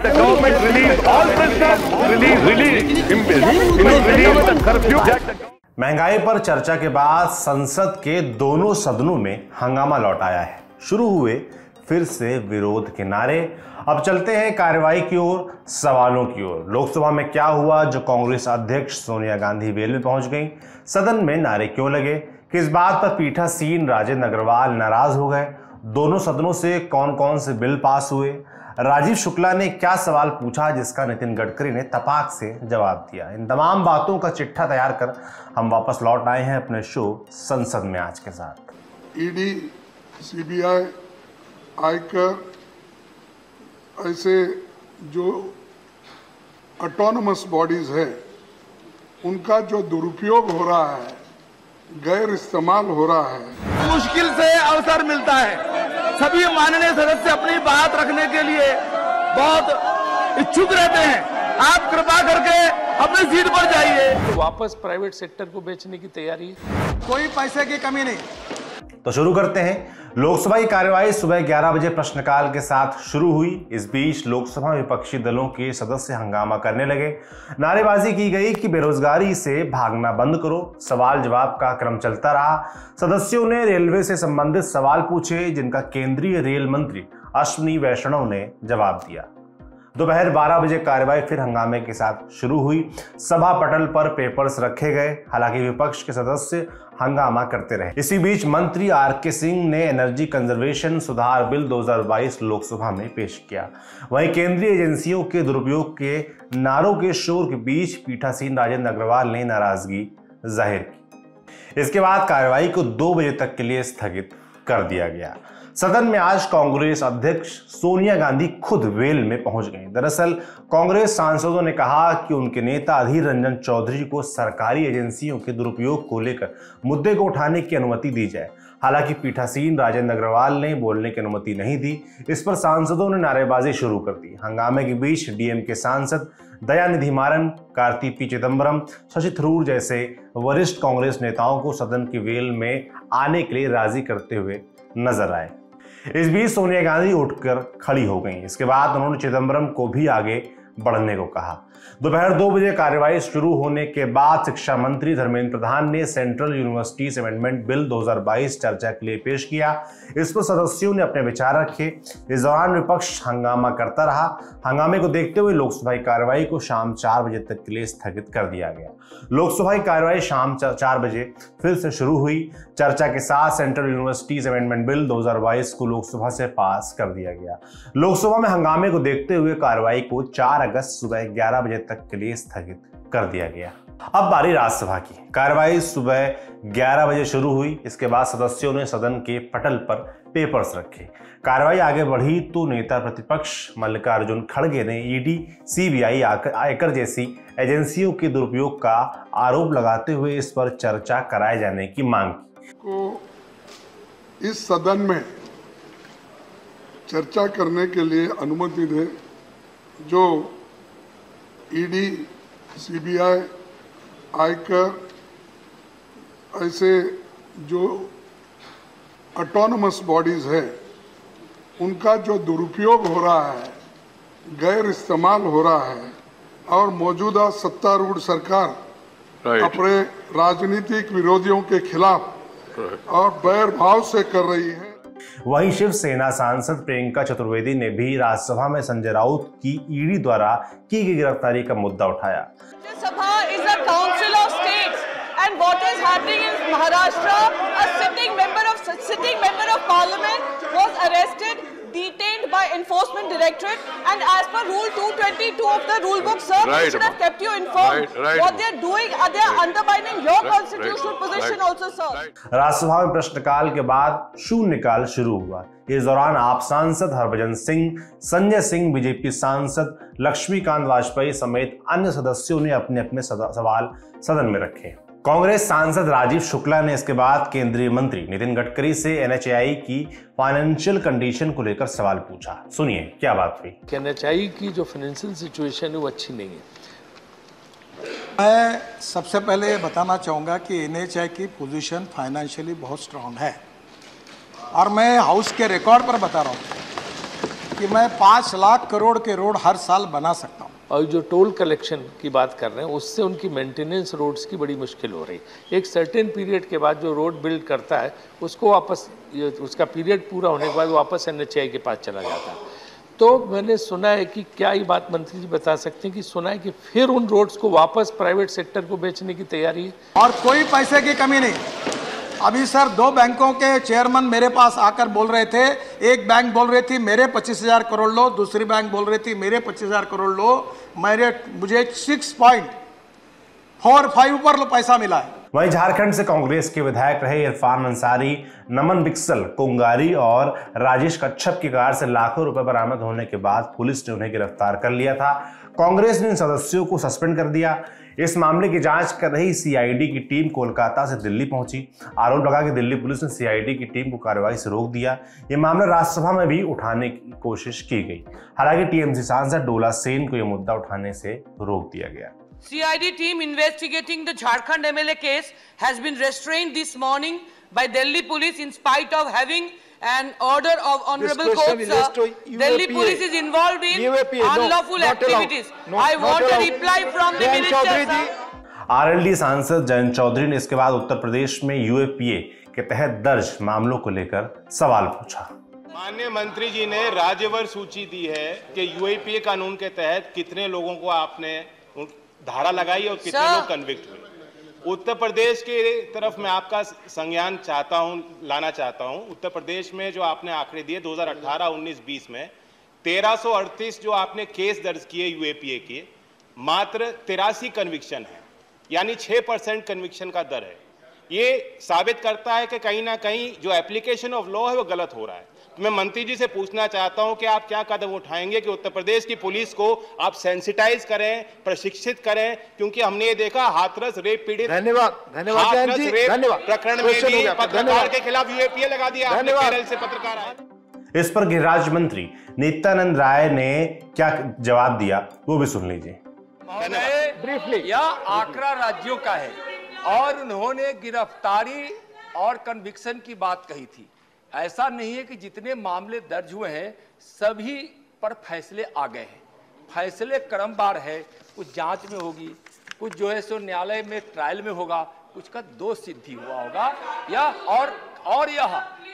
the government release all prisoners, release the curfew. महंगाई पर चर्चा के बाद संसद के दोनों सदनों में हंगामा लौट आया है। शुरू हुए फिर से विरोध के नारे। अब चलते हैं कार्रवाई की ओर, सवालों की ओर। लोकसभा में क्या हुआ जो कांग्रेस अध्यक्ष सोनिया गांधी वेल में पहुंच गईं? सदन में नारे क्यों लगे? किस बात पर पीठासीन राजेंद्र अग्रवाल नाराज हो गए? दोनों सदनों से कौन कौन से बिल पास हुए? राजीव शुक्ला ने क्या सवाल पूछा जिसका नितिन गडकरी ने तपाक से जवाब दिया? इन तमाम बातों का चिट्ठा तैयार कर हम वापस लौट आए हैं अपने शो संसद में आज के साथ। ईडी, सीबीआई, आयकर, ऐसे जो ऑटोनमस बॉडीज है उनका जो दुरुपयोग हो रहा है, गैर इस्तेमाल हो रहा है। मुश्किल से अवसर मिलता है। सभी माननीय सदस्य अपनी बात रखने के लिए बहुत इच्छुक रहते हैं। आप कृपा करके अपनी सीट पर जाइए। तो वापस प्राइवेट सेक्टर को बेचने की तैयारी, कोई पैसे की कमी नहीं। तो शुरू करते हैं। लोकसभा की कार्यवाही सुबह 11 बजे प्रश्नकाल के साथ शुरू हुई। इस बीच लोकसभा विपक्षी दलों के सदस्य हंगामा करने लगे। नारेबाजी की गई कि बेरोजगारी से भागना बंद करो। सवाल जवाब का क्रम चलता रहा। सदस्यों ने रेलवे से संबंधित सवाल पूछे जिनका केंद्रीय रेल मंत्री अश्विनी वैष्णव ने जवाब दिया। दोपहर 12 बजे कार्यवाही फिर हंगामे के साथ शुरू हुई। सभा पटल पर पेपर्स रखे गए। हालांकि विपक्ष के सदस्य हंगामा करते रहे। इसी बीच मंत्री आर.के. सिंह ने एनर्जी कंजर्वेशन सुधार बिल 2022 लोकसभा में पेश किया। वहीं केंद्रीय एजेंसियों के दुरुपयोग के नारों के शोर के बीच पीठासीन राजेंद्र अग्रवाल ने नाराजगी जाहिर की। इसके बाद कार्यवाही को 2 बजे तक के लिए स्थगित कर दिया गया। सदन में आज कांग्रेस अध्यक्ष सोनिया गांधी खुद वेल में पहुंच गई। दरअसल कांग्रेस सांसदों ने कहा कि उनके नेता अधीर रंजन चौधरी को सरकारी एजेंसियों के दुरुपयोग को लेकर मुद्दे को उठाने की अनुमति दी जाए। हालांकि पीठासीन राजेंद्र अग्रवाल ने बोलने की अनुमति नहीं दी। इस पर सांसदों ने नारेबाजी शुरू कर दी। हंगामे के बीच डीएमके सांसद दयानिधि मारन, कार्ति पी चिदम्बरम, शशि थरूर जैसे वरिष्ठ कांग्रेस नेताओं को सदन की वेल में आने के लिए राजी करते हुए नजर आए। इस बीच सोनिया गांधी उठकर खड़ी हो गईं। इसके बाद उन्होंने चिदम्बरम को भी आगे बढ़ने को कहा। दोपहर 2 बजे कार्यवाही शुरू होने के बाद शिक्षा मंत्री धर्मेंद्र प्रधान ने सेंट्रल यूनिवर्सिटीज अमेंडमेंट बिल 2022 चर्चा के लिए पेश किया। इस पर सदस्यों ने अपने विचार रखे। इस दौरान विपक्ष हंगामा करता रहा। हंगामे को देखते हुए लोकसभा की कार्यवाही को शाम 4 बजे तक के लिए स्थगित कर दिया गया। लोकसभा की कार्यवाही शाम 4 बजे फिर से शुरू हुई। चर्चा के साथ सेंट्रल यूनिवर्सिटीज अमेंडमेंट बिल 2022 को लोकसभा से पास कर दिया गया। लोकसभा में हंगामे को देखते हुए कार्यवाही को 4 अगस्त सुबह 11 बजे तक के लिए स्थगित कर दिया गया। अब बारी राज्यसभा की। कार्यवाही सुबह 11 बजे शुरू हुई। इसके बाद सदस्यों ने सदन के पटल पर पेपर्स रखे। कार्यवाही आगे बढ़ी तो नेता प्रतिपक्ष मल्लिकार्जुन खड़गे ने ईडी, सीबीआई, आयकर जैसी एजेंसियों के दुरुपयोग का आरोप लगाते हुए इस पर चर्चा कराए जाने की मांग की। को इस सदन में चर्चा करने के लिए अनुमति दे। जो ईडी, सीबीआई, आयकर, ऐसे जो ऑटोनमस बॉडीज है उनका जो दुरुपयोग हो रहा है, गैर इस्तेमाल हो रहा है और मौजूदा सत्तारूढ़ सरकार अपने राजनीतिक विरोधियों के खिलाफ और बैर भाव से कर रही है। वहीं शिवसेना सांसद प्रियंका चतुर्वेदी ने भी राज्यसभा में संजय राउत की ईडी द्वारा की गई गिरफ्तारी का मुद्दा उठाया। Rajya Sabha is a council of states and what is happening in Maharashtra, a sitting member of parliament was arrested, detained by enforcement directorate, and as per rule 222 of the rule book, sir, we should have kept you informed. What they are doing, they are undermining your constitutional position also, sir. Rajya Sabha में प्रश्नकाल के बाद शून्यकाल शुरू हुआ। इस दौरान आप सांसद हरभजन सिंह, संजय सिंह, बीजेपी सांसद लक्ष्मीकांत वाजपेयी समेत अन्य सदस्यों ने अपने अपने सवाल सदन में रखे। कांग्रेस सांसद राजीव शुक्ला ने इसके बाद केंद्रीय मंत्री नितिन गडकरी से एनएचएआई की फाइनेंशियल कंडीशन को लेकर सवाल पूछा। सुनिए क्या बात हुई। एनएचएआई की जो फाइनेंशियल सिचुएशन है वो अच्छी नहीं है। मैं सबसे पहले ये बताना चाहूँगा कि एनएचएआई की पोजीशन फाइनेंशियली बहुत स्ट्रांग है और मैं हाउस के रिकॉर्ड पर बता रहा हूँ कि मैं 5 लाख करोड़ के रोड हर साल बना सकता हूँ। और जो टोल कलेक्शन की बात कर रहे हैं उससे उनकी मेंटेनेंस रोड्स की बड़ी मुश्किल हो रही है। एक सर्टेन पीरियड के बाद जो रोड बिल्ड करता है उसको वापस, उसका पीरियड पूरा होने के बाद वापस NHAI के पास चला जाता है। तो मैंने सुना है कि क्या ये बात मंत्री जी बता सकते हैं कि सुना है कि फिर उन रोड्स को वापस प्राइवेट सेक्टर को बेचने की तैयारी है और कोई पैसे की कमी नहीं। अभी सर 2 बैंकों के चेयरमैन मेरे पास आकर बोल रहे थे, एक बैंक बोल रही थी मेरे 25,000 करोड़ लो, दूसरी बैंक बोल रही थी मेरे 25,000 करोड़ लो, मुझे 6.45 पर पैसा मिला है। वहीं झारखंड से कांग्रेस के विधायक रहे इरफान अंसारी, नमन बिक्सल, कुंगारी और राजेश कच्छप की कार से लाखों रुपए बरामद होने के बाद पुलिस ने उन्हें गिरफ्तार कर लिया था। कांग्रेस ने इन सदस्यों को सस्पेंड कर दिया। इस मामले की जांच कर रही सीआईडी की टीम कोलकाता से दिल्ली पहुंची। आरोप लगा कि दिल्ली पुलिस ने सीआईडी की टीम को कार्रवाई से रोक दिया। यह मामला राज्यसभा में भी उठाने की कोशिश की गई। हालांकि टीएमसी सांसद डोला सेन को यह मुद्दा उठाने से रोक दिया गया। CID team investigating the Jharkhand MLA case has been restrained this morning by Delhi police in spite of having an order of honorable court. Delhi police is involved in unlawful activities. I want a reply from the minister. RLD सांसद जयंत चौधरी ने इसके बाद उत्तर प्रदेश में UAPA के तहत दर्ज मामलों को लेकर सवाल पूछा। माननीय मंत्री जी ने राज्यवार सूची दी है कि यूएपीए कानून के तहत कितने लोगों को आपने धारा लगाई और कितने लोग कन्विक्ट हुए। उत्तर प्रदेश के तरफ मैं आपका संज्ञान लाना चाहता हूं। उत्तर प्रदेश में जो आपने आंकड़े दिए 2018, 19, 20 में 1338 जो आपने केस दर्ज किए यूएपीए के, मात्र 83 कन्विक्शन है, यानी 6% कन्विक्शन का दर है। ये साबित करता है कि कहीं ना कहीं जो एप्लीकेशन ऑफ लॉ है वो गलत हो रहा है। मैं मंत्री जी से पूछना चाहता हूं कि आप क्या कदम उठाएंगे कि उत्तर प्रदेश की पुलिस को आप सेंसिटाइज करें, प्रशिक्षित करें, क्योंकि हमने ये देखा हाथरस रेप पीड़ित प्रकरण में भी पत्रकार के खिलाफ यूएपीए लगा दिया। केरल से पत्रकार आए। इस पर गृह राज्य मंत्री नित्यानंद राय ने क्या जवाब दिया वो भी सुन लीजिए। ब्रीफली, यह आंकड़ा राज्यों का है और उन्होंने गिरफ्तारी और कन्विक्शन की बात कही थी। ऐसा नहीं है कि जितने मामले दर्ज हुए हैं सभी पर फैसले आ गए हैं। फैसले क्रमवार है, कुछ जांच में होगी, कुछ जो है सो न्यायालय में ट्रायल में होगा, कुछ का दोष सिद्धि हुआ होगा।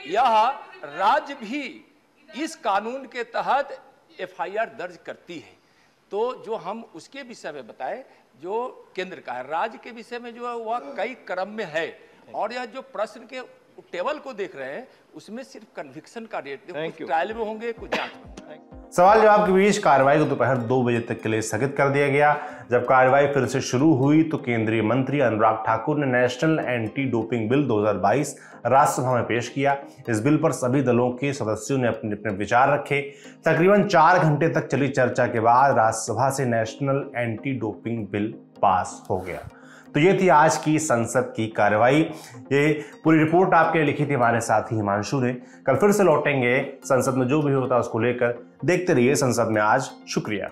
यह राज्य भी इस कानून के तहत एफआईआर दर्ज करती है। तो जो हम उसके विषय में बताएं जो केंद्र का है, राज्य के विषय में जो है वह कई क्रम में है। और यह जो प्रश्न के टेबल को देख रहे हैं उसमें सिर्फ कन्विक्शन का रेट, कुछ ट्रायल में होंगे, कुछ जांच में। सवाल जवाब के बीच कार्रवाई को दोपहर 2 बजे तक के लिए स्थगित कर दिया गया। जब कार्रवाई फिर से शुरू हुई तो केंद्रीय मंत्री अनुराग ठाकुर ने national anti doping bill 2022 Rajya Sabha में पेश किया। इस बिल पर सभी दलों के सदस्यों ने अपने अपने विचार रखे। तकरीबन 4 घंटे तक चली चर्चा के बाद राज्यसभा से national anti doping bill pass हो गया। तो ये थी आज की संसद की कार्रवाई। ये पूरी रिपोर्ट आपके लिए लिखी थी हमारे साथी हिमांशु ने। कल फिर से लौटेंगे संसद में जो भी होता है उसको लेकर। देखते रहिए संसद में आज। शुक्रिया।